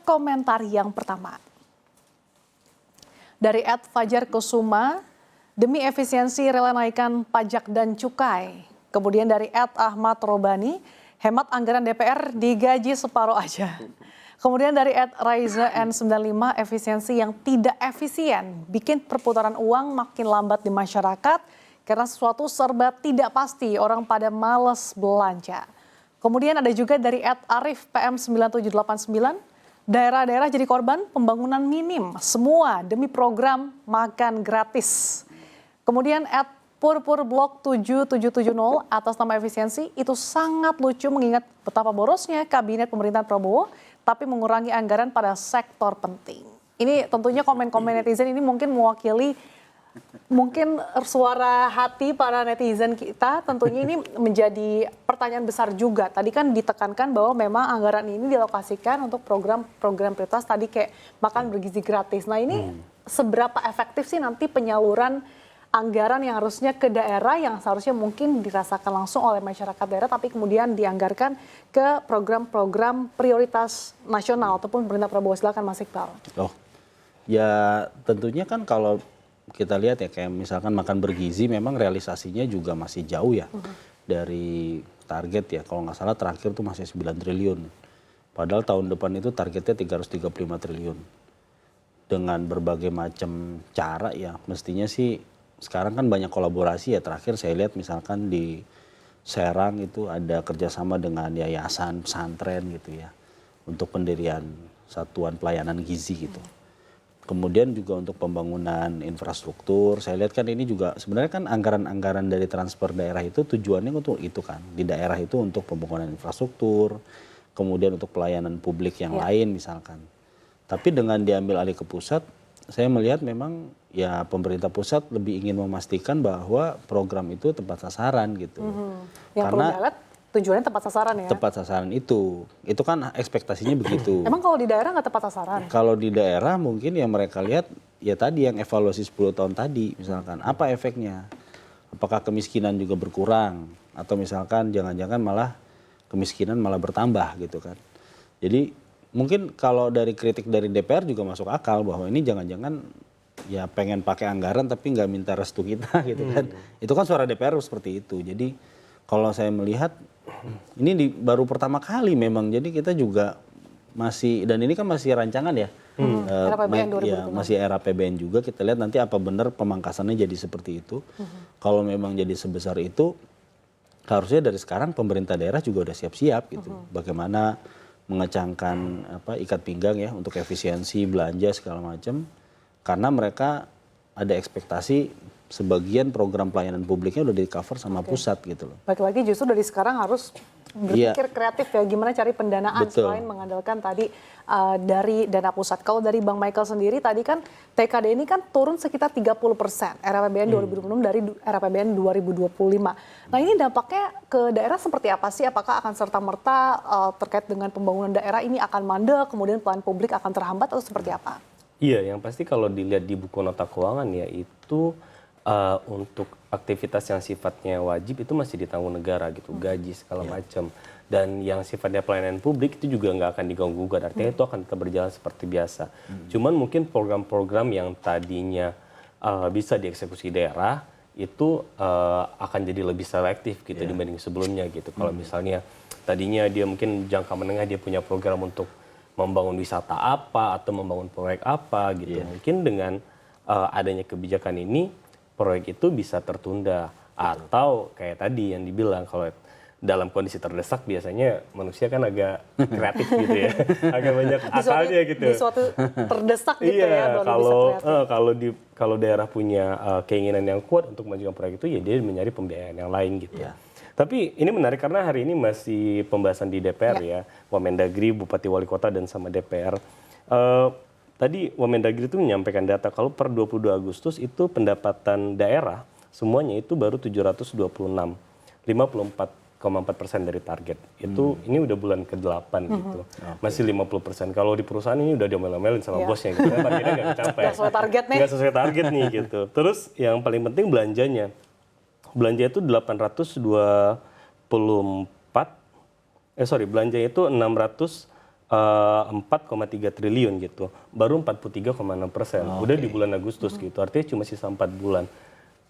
komentar yang pertama. Dari @Fajar Kusuma, demi efisiensi rela naikkan pajak dan cukai. Kemudian dari @Ahmad Robani, hemat anggaran DPR digaji separuh aja. Kemudian dari @Raiza N95, efisiensi yang tidak efisien bikin perputaran uang makin lambat di masyarakat karena sesuatu serba tidak pasti, orang pada males belanja. Kemudian ada juga dari @Arif PM9789, daerah-daerah jadi korban pembangunan minim, semua demi program makan gratis. Kemudian @Purpurblok 7770 atas nama efisiensi itu sangat lucu mengingat betapa borosnya kabinet pemerintahan Prabowo tapi mengurangi anggaran pada sektor penting. Ini tentunya komen-komen netizen ini mungkin mewakili suara hati para netizen kita. Tentunya ini menjadi pertanyaan besar juga. Tadi kan ditekankan bahwa memang anggaran ini dilokasikan untuk program-program prioritas tadi kayak makan bergizi gratis. Nah ini seberapa efektif sih nanti penyaluran anggaran yang harusnya ke daerah yang seharusnya mungkin dirasakan langsung oleh masyarakat daerah tapi kemudian dianggarkan ke program-program prioritas nasional ataupun pemerintah Prabowo. Silakan Mas Iqbal. Oh, ya tentunya kan kalau kita lihat ya kayak misalkan makan bergizi memang realisasinya juga masih jauh ya dari target ya. Kalau nggak salah terakhir tuh masih 9 triliun. Padahal tahun depan itu targetnya 335 triliun. Dengan berbagai macam cara ya mestinya sih sekarang kan banyak kolaborasi ya. Terakhir saya lihat misalkan di Serang itu ada kerjasama dengan yayasan pesantren gitu ya. Untuk pendirian satuan pelayanan gizi gitu. Kemudian juga untuk pembangunan infrastruktur, saya lihat kan ini juga sebenarnya kan anggaran-anggaran dari transfer daerah itu tujuannya untuk itu kan. Di daerah itu untuk pembangunan infrastruktur, kemudian untuk pelayanan publik yang lain misalkan. Tapi dengan diambil alih ke pusat, saya melihat memang ya pemerintah pusat lebih ingin memastikan bahwa program itu tepat sasaran gitu. Yang perlu dilihat tujuannya tepat sasaran ya? Tepat sasaran itu kan ekspektasinya begitu. Emang kalau di daerah nggak tepat sasaran? Kalau di daerah mungkin yang mereka lihat ya tadi yang evaluasi 10 tahun tadi misalkan apa efeknya? Apakah kemiskinan juga berkurang? Atau misalkan jangan-jangan malah kemiskinan malah bertambah gitu kan. Jadi mungkin kalau dari kritik dari DPR juga masuk akal bahwa ini jangan-jangan ya pengen pakai anggaran tapi nggak minta restu kita gitu kan. Itu kan suara DPR seperti itu. Jadi kalau saya melihat ini baru pertama kali memang, jadi kita juga masih, dan ini kan masih rancangan ya, masih era PBN juga, kita lihat nanti apa benar pemangkasannya jadi seperti itu. Kalau memang jadi sebesar itu, harusnya dari sekarang pemerintah daerah juga udah siap-siap gitu. Bagaimana mengecangkan ikat pinggang ya untuk efisiensi belanja segala macam, karena mereka ada ekspektasi sebagian program pelayanan publiknya udah di cover sama pusat gitu loh. Lagi-lagi justru dari sekarang harus berpikir kreatif ya gimana cari pendanaan selain mengandalkan tadi dari dana pusat. Kalau dari Bang Michael sendiri tadi kan TKD ini kan turun sekitar 30% RAPBN 2026 dari RAPBN 2025. Nah ini dampaknya ke daerah seperti apa sih? Apakah akan serta-merta terkait dengan pembangunan daerah ini akan mandek, kemudian pelayanan publik akan terhambat atau seperti apa? Iya, yang pasti kalau dilihat di buku nota keuangan ya itu untuk aktivitas yang sifatnya wajib itu masih ditanggung negara gitu, gaji segala macam. Dan yang sifatnya pelayanan publik itu juga nggak akan diganggu-gugat, artinya itu akan tetap berjalan seperti biasa. Cuman mungkin program-program yang tadinya bisa dieksekusi daerah itu akan jadi lebih selektif gitu dibanding sebelumnya gitu. Kalau misalnya tadinya dia mungkin jangka menengah dia punya program untuk membangun wisata apa atau membangun proyek apa gitu. Mungkin dengan adanya kebijakan ini proyek itu bisa tertunda atau kayak tadi yang dibilang kalau dalam kondisi terdesak biasanya manusia kan agak kreatif gitu ya, agak banyak akalnya gitu. Di suatu terdesak gitu ya. Kalau daerah punya keinginan yang kuat untuk mengajukan proyek itu ya dia mencari pembiayaan yang lain gitu. Tapi ini menarik karena hari ini masih pembahasan di DPR ya, Wamendagri, Bupati Wali Kota dan sama DPR. Tadi Wamendagri itu menyampaikan data kalau per 22 Agustus itu pendapatan daerah semuanya itu baru 726, 54,4% dari target. Itu ini udah bulan ke-8 gitu. Masih 50%. Kalau di perusahaan ini udah diomel-omelin sama bosnya gitu. Targetnya nggak kecapai. Nggak sesuai target nih. Nggak sesuai target nih gitu. Terus yang paling penting belanjanya. Belanja itu 824, belanjanya itu 600 4,3 triliun gitu, baru 43,6%. Udah di bulan Agustus gitu, artinya cuma sisa 4 bulan.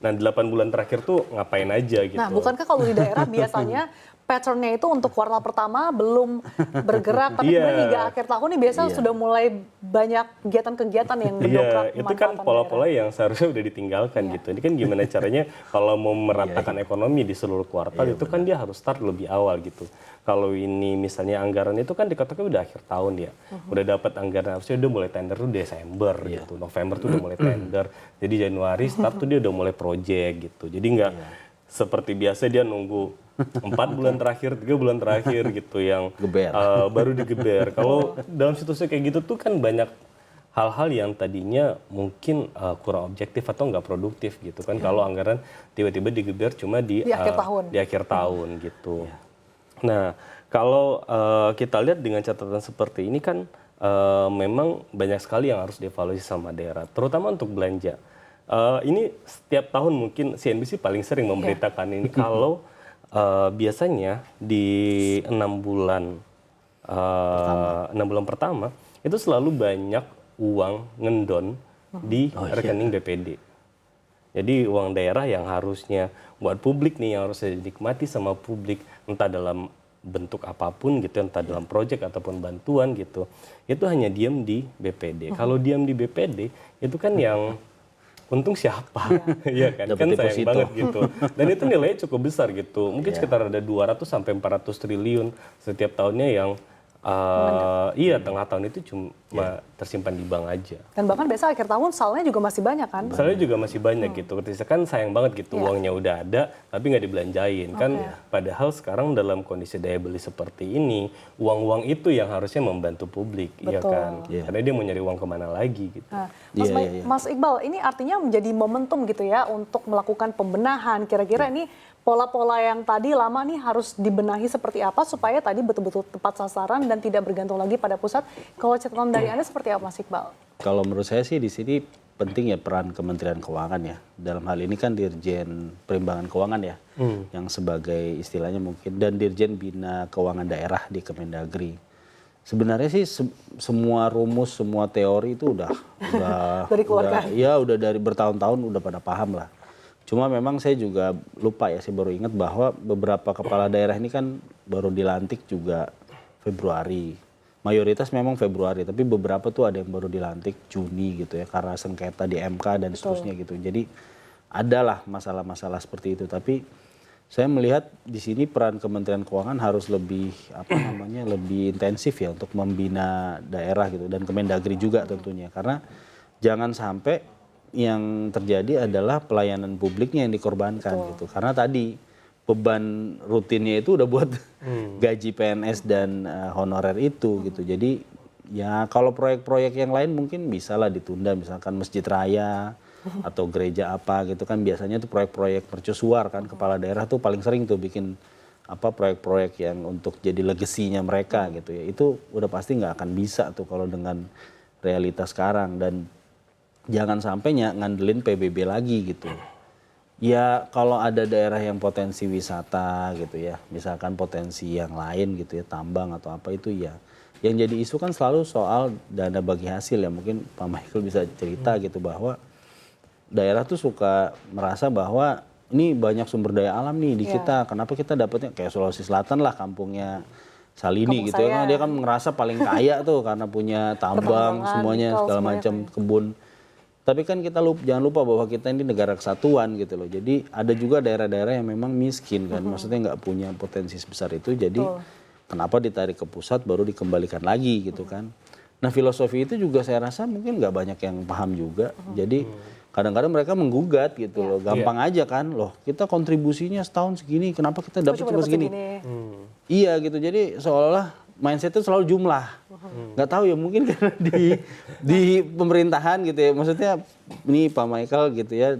Nah 8 bulan terakhir tuh ngapain aja gitu. Nah, bukankah kalau di daerah biasanya pattern-nya itu untuk kuartal pertama belum bergerak, tapi kemudian hingga akhir tahun ini biasanya sudah mulai banyak kegiatan-kegiatan yang mendongkrak itu kan pola-pola yang seharusnya udah ditinggalkan gitu. Ini kan gimana caranya kalau mau meratakan ekonomi di seluruh kuartal itu kan dia harus start lebih awal gitu. Kalau ini misalnya anggaran itu kan dikatakan udah akhir tahun ya, udah dapat anggaran harusnya udah mulai tender tuh Desember gitu, November tuh udah mulai tender, jadi Januari start tuh dia udah mulai project gitu. Jadi nggak seperti biasa dia nunggu 4 bulan terakhir, 3 bulan terakhir gitu yang baru digeber. Kalau dalam situasi kayak gitu tuh kan banyak hal-hal yang tadinya mungkin kurang objektif atau nggak produktif gitu kan. Kalau anggaran tiba-tiba digeber cuma di akhir tahun gitu. Nah, kalau kita lihat dengan catatan seperti ini kan memang banyak sekali yang harus dievaluasi sama daerah, terutama untuk belanja. Ini setiap tahun mungkin CNBC paling sering memberitakan ini kalau biasanya di 6 bulan pertama itu selalu banyak uang ngendon di rekening BPD. Jadi uang daerah yang harusnya buat publik nih, yang harusnya dinikmati sama publik, entah dalam bentuk apapun gitu, entah dalam proyek ataupun bantuan gitu, itu hanya diam di BPD. Kalau diam di BPD, itu kan yang untung siapa? Iya kan? Kan sayang banget gitu. Dan itu nilainya cukup besar gitu. Mungkin sekitar ada 200 sampai 400 triliun setiap tahunnya yang tengah tahun itu cuma tersimpan di bank aja. Dan bahkan biasa akhir tahun saldonya juga masih banyak kan? Saldonya juga masih banyak gitu. Ketika kan sayang banget gitu uangnya udah ada tapi nggak dibelanjain kan. Padahal sekarang dalam kondisi daya beli seperti ini, uang-uang itu yang harusnya membantu publik, ya kan? Karena dia mau nyari uang kemana lagi gitu. Nah, Mas Iqbal, ini artinya menjadi momentum gitu ya untuk melakukan pembenahan. Kira-kira ini pola-pola yang tadi lama nih harus dibenahi seperti apa supaya tadi betul-betul tepat sasaran dan tidak bergantung lagi pada pusat. Kalau catatan dari Anda seperti apa, Mas Iqbal? Kalau menurut saya sih di sini penting ya peran Kementerian Keuangan ya. Dalam hal ini kan Dirjen Perimbangan Keuangan ya, yang sebagai istilahnya mungkin, dan Dirjen Bina Keuangan Daerah di Kemendagri. Sebenarnya sih semua rumus, semua teori itu udah dari bertahun-tahun udah pada paham lah. Cuma memang saya juga lupa ya, saya baru ingat bahwa beberapa kepala daerah ini kan baru dilantik juga Februari. Mayoritas memang Februari, tapi beberapa tuh ada yang baru dilantik Juni gitu ya, karena sengketa di MK dan seterusnya gitu. Jadi adalah masalah-masalah seperti itu. Tapi saya melihat di sini peran Kementerian Keuangan harus lebih lebih intensif ya untuk membina daerah gitu, dan Kemendagri juga tentunya. Karena jangan sampai yang terjadi adalah pelayanan publiknya yang dikorbankan gitu. Karena tadi beban rutinnya itu udah buat gaji PNS dan honorer itu gitu. Jadi ya kalau proyek-proyek yang lain mungkin bisa lah ditunda, misalkan masjid raya atau gereja apa gitu kan, biasanya tuh proyek-proyek mercusuar kan, kepala daerah tuh paling sering tuh bikin proyek-proyek yang untuk jadi legasinya mereka gitu ya. Itu udah pasti nggak akan bisa tuh kalau dengan realitas sekarang. Dan jangan sampai ngandelin PBB lagi gitu. Ya kalau ada daerah yang potensi wisata gitu ya, misalkan potensi yang lain gitu ya, tambang atau apa itu ya. Yang jadi isu kan selalu soal dana bagi hasil ya, mungkin Pak Michael bisa cerita gitu bahwa daerah tuh suka merasa bahwa ini banyak sumber daya alam nih di kita, kenapa kita dapatnya kayak Sulawesi Selatan lah, kampungnya Salini gitu ya, kan dia kan ngerasa paling kaya tuh karena punya tambang semuanya segala macam kebun. Tapi kan kita jangan lupa bahwa kita ini negara kesatuan gitu loh. Jadi ada juga daerah-daerah yang memang miskin kan, maksudnya nggak punya potensi sebesar itu. Jadi kenapa ditarik ke pusat baru dikembalikan lagi gitu kan. Nah filosofi itu juga saya rasa mungkin nggak banyak yang paham juga. Jadi kadang-kadang mereka menggugat gitu loh, gampang aja kan, loh kita kontribusinya setahun segini, kenapa kita dapat cuma segini? Iya gitu, jadi seolah-olah mindset itu selalu jumlah. Nggak tahu ya, mungkin karena di pemerintahan gitu ya, maksudnya ini Pak Michael gitu ya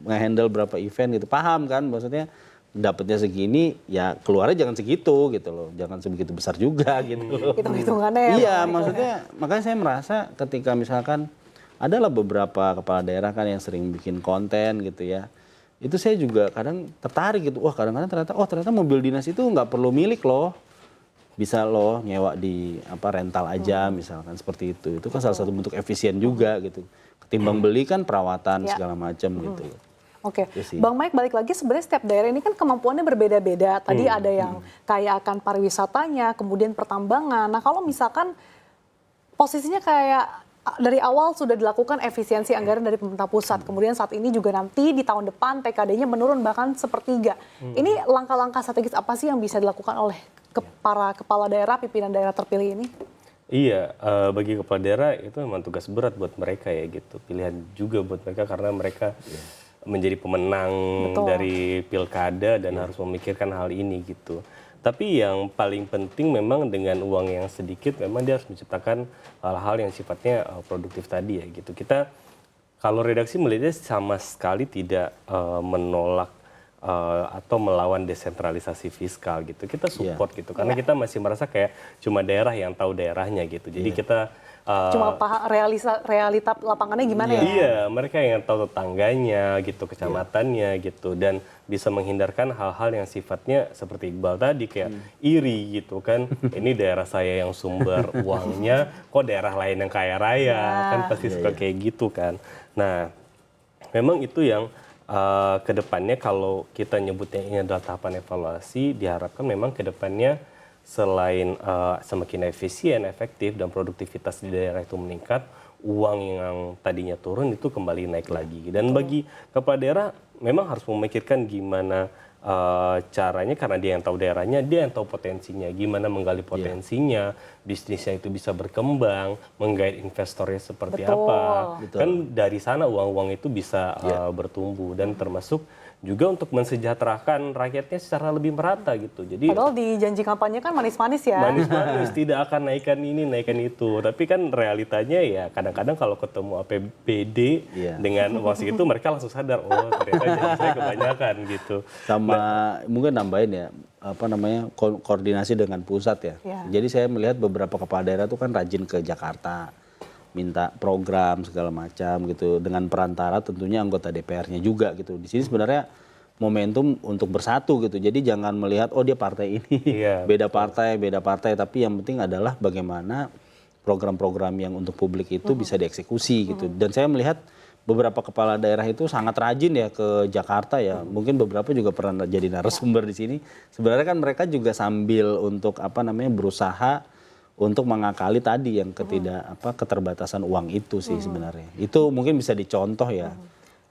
nge-handle berapa event gitu, paham kan maksudnya dapatnya segini ya keluarnya jangan segitu gitu loh, jangan sebegitu besar juga gitu loh. Hitung-hitungannya ya. Iya maksudnya makanya saya merasa ketika misalkan adalah beberapa kepala daerah kan yang sering bikin konten gitu ya, itu saya juga kadang tertarik gitu, wah kadang-kadang ternyata mobil dinas itu nggak perlu milik loh. bisa loh nyewa di rental aja misalkan seperti itu. Itu kan salah satu bentuk efisien juga gitu. Ketimbang beli kan perawatan segala macam gitu. Oke, Itu sih. Bang Mike balik lagi sebenarnya setiap daerah ini kan kemampuannya berbeda-beda. Tadi ada yang kaya akan pariwisatanya, kemudian pertambangan. Nah kalau misalkan posisinya kayak dari awal sudah dilakukan efisiensi anggaran dari pemerintah pusat, kemudian saat ini juga nanti di tahun depan TKD-nya menurun bahkan sepertiga. Ini langkah-langkah strategis apa sih yang bisa dilakukan oleh para kepala daerah, pimpinan daerah terpilih ini? Iya, bagi kepala daerah itu memang tugas berat buat mereka ya gitu. Pilihan juga buat mereka karena mereka menjadi pemenang dari pilkada dan harus memikirkan hal ini gitu. Tapi yang paling penting memang dengan uang yang sedikit memang dia harus menciptakan hal-hal yang sifatnya produktif tadi ya gitu. Kita kalau redaksi melihatnya sama sekali tidak menolak atau melawan desentralisasi fiskal gitu. Kita support gitu karena kita masih merasa kayak cuma daerah yang tahu daerahnya gitu. Jadi kita Cuma realita lapangannya gimana ya? Iya, mereka yang tahu tetangganya gitu, kecamatannya gitu, dan bisa menghindarkan hal-hal yang sifatnya seperti Iqbal tadi kayak iri gitu kan. Ini daerah saya yang sumber uangnya, kok daerah lain yang kaya raya, kan pasti suka kayak gitu kan. Nah, memang itu yang kedepannya kalau kita nyebutnya ini adalah tahapan evaluasi, diharapkan memang kedepannya selain semakin efisien, efektif, dan produktivitas di daerah itu meningkat, uang yang tadinya turun itu kembali naik lagi. Dan bagi kepala daerah memang harus memikirkan gimana caranya, karena dia yang tahu daerahnya, dia yang tahu potensinya, gimana menggali potensinya, bisnisnya itu bisa berkembang, menggait investornya seperti apa. Kan dari sana uang-uang itu bisa bertumbuh, dan termasuk juga untuk mensejahterakan rakyatnya secara lebih merata gitu. Jadi padahal di janji kampanye kan manis-manis ya. Manis-manis, tidak akan naikkan ini, naikkan itu. Tapi kan realitanya ya kadang-kadang kalau ketemu APBD dengan uang segitu mereka langsung sadar, oh ternyata janji saya kebanyakan gitu. Sama mungkin nambahin ya, koordinasi dengan pusat ya. Jadi saya melihat beberapa kepala daerah itu kan rajin ke Jakarta, minta program segala macam gitu, dengan perantara tentunya anggota DPR-nya juga gitu. Di sini sebenarnya momentum untuk bersatu gitu. Jadi jangan melihat oh dia partai ini, beda partai, tapi yang penting adalah bagaimana program-program yang untuk publik itu bisa dieksekusi gitu. Dan saya melihat beberapa kepala daerah itu sangat rajin ya ke Jakarta ya. Mungkin beberapa juga pernah jadi narasumber di sini. Sebenarnya kan mereka juga sambil untuk berusaha untuk mengakali tadi yang keterbatasan uang itu sih sebenarnya. Itu mungkin bisa dicontoh ya.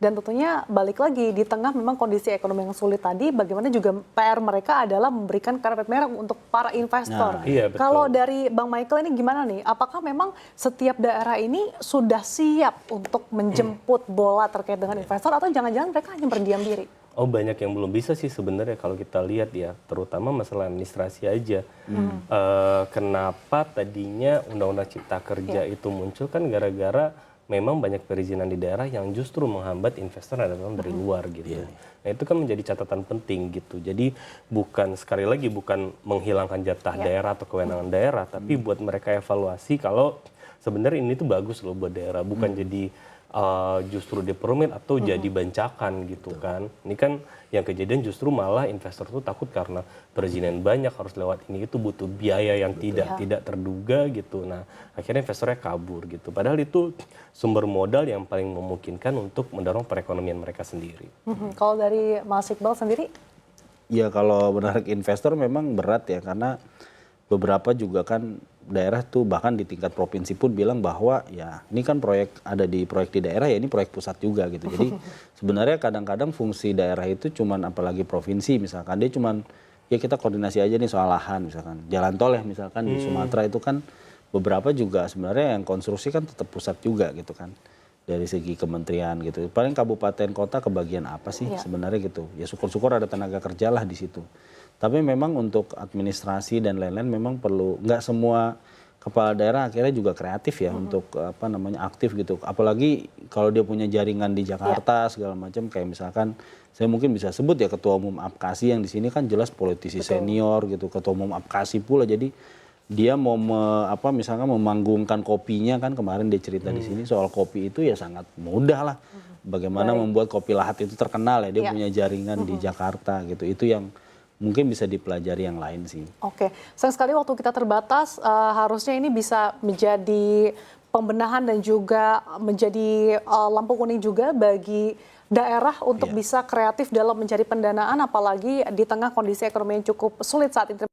Dan tentunya balik lagi di tengah memang kondisi ekonomi yang sulit tadi, bagaimana juga PR mereka adalah memberikan karpet merah untuk para investor. Kalau dari Bang Michael ini gimana nih? Apakah memang setiap daerah ini sudah siap untuk menjemput bola terkait dengan investor, atau jangan-jangan mereka hanya berdiam diri? Oh, banyak yang belum bisa sih sebenarnya kalau kita lihat ya, terutama masalah administrasi aja. Kenapa tadinya Undang-Undang Cipta Kerja itu muncul kan gara-gara memang banyak perizinan di daerah yang justru menghambat investor yang datang dari luar gitu. Nah itu kan menjadi catatan penting gitu. Jadi sekali lagi bukan menghilangkan jatah daerah atau kewenangan daerah, tapi buat mereka evaluasi kalau sebenarnya ini tuh bagus loh buat daerah, bukan jadi justru diperumit atau jadi bancakan gitu kan. Ini kan yang kejadian justru malah investor tuh takut karena perizinan banyak, harus lewat ini itu butuh biaya yang tidak terduga gitu. Nah akhirnya investornya kabur gitu. Padahal itu sumber modal yang paling memungkinkan untuk mendorong perekonomian mereka sendiri. Kalau dari Mas Iqbal sendiri? Ya kalau menarik investor memang berat ya, karena beberapa juga kan daerah tuh bahkan di tingkat provinsi pun bilang bahwa ya ini kan proyek di daerah ya ini proyek pusat juga gitu. Jadi sebenarnya kadang-kadang fungsi daerah itu cuman, apalagi provinsi misalkan, dia cuman ya kita koordinasi aja nih soal lahan misalkan. Jalan tol ya misalkan di Sumatera itu kan beberapa juga sebenarnya yang konstruksi kan tetap pusat juga gitu kan. Dari segi kementerian gitu. Paling kabupaten kota kebagian apa sih sebenarnya gitu. Ya syukur-syukur ada tenaga kerja lah di situ. Tapi memang untuk administrasi dan lain-lain memang perlu, nggak semua kepala daerah akhirnya juga kreatif ya untuk aktif gitu. Apalagi kalau dia punya jaringan di Jakarta segala macam, kayak misalkan saya mungkin bisa sebut ya ketua umum APKASI yang di sini kan jelas politisi senior gitu, ketua umum APKASI pula. Jadi dia mau misalkan memanggungkan kopinya kan, kemarin dia cerita di sini soal kopi itu ya sangat mudah lah. Bagaimana membuat kopi Lahat itu terkenal ya, dia punya jaringan di Jakarta gitu. Itu yang mungkin bisa dipelajari yang lain sih. Oke, sayang sekali waktu kita terbatas, harusnya ini bisa menjadi pembenahan dan juga menjadi lampu kuning juga bagi daerah untuk bisa kreatif dalam mencari pendanaan, apalagi di tengah kondisi ekonomi yang cukup sulit saat ini.